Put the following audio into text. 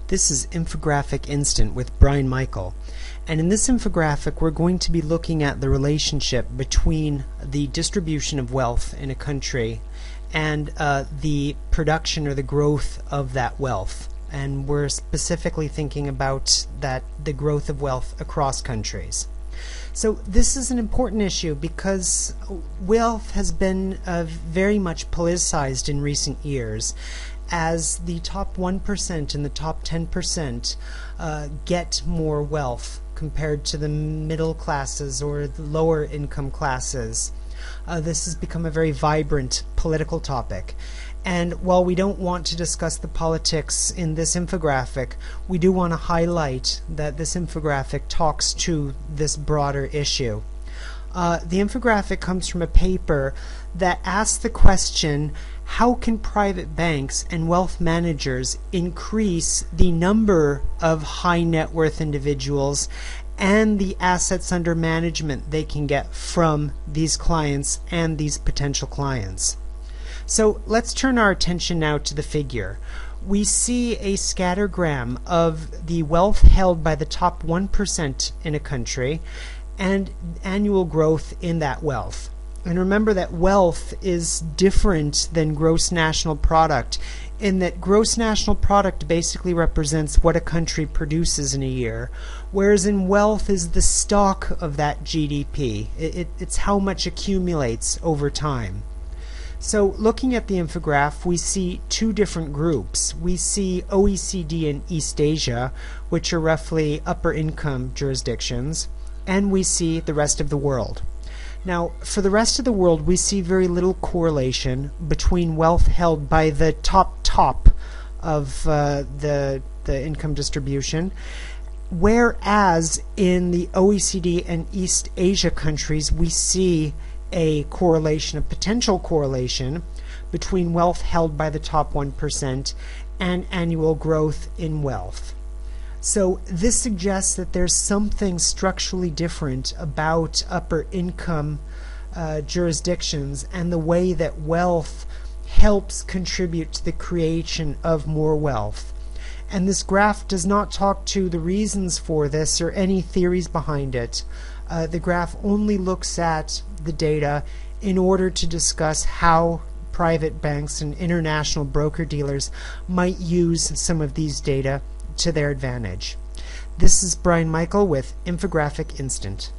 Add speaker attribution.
Speaker 1: This is Infographic Instant with Brian Michael, and in this infographic we're going to be looking at the relationship between the distribution of wealth in a country and the production or the growth of that wealth. And we're specifically thinking about the growth of wealth across countries. So this is an important issue because wealth has been very much politicized in recent years, as the top 1% and the top 10% get more wealth compared to the middle classes or the lower income classes. This has become a very vibrant political topic. And while we don't want to discuss the politics in this infographic, we do want to highlight that this infographic talks to this broader issue. The infographic comes from a paper that asks the question, how can private banks and wealth managers increase the number of high net worth individuals and the assets under management they can get from these clients and these potential clients? So let's turn our attention now to the figure. We see a scattergram of the wealth held by the top 1% in a country and annual growth in that wealth. And remember that wealth is different than gross national product, in that gross national product basically represents what a country produces in a year, whereas in wealth is the stock of that GDP. It's how much accumulates over time. So looking at the infograph, we see two different groups. We see OECD and East Asia, which are roughly upper income jurisdictions, and we see the rest of the world. Now, for the rest of the world, we see very little correlation between wealth held by the top of the income distribution, whereas in the OECD and East Asia countries, we see a correlation, a potential correlation between wealth held by the top 1% and annual growth in wealth. So this suggests that there's something structurally different about upper income jurisdictions and the way that wealth helps contribute to the creation of more wealth. And this graph does not talk to the reasons for this or any theories behind it. The graph only looks at the data in order to discuss how private banks and international broker-dealers might use some of these data to their advantage. This is Brian Michael with Infographic Instant.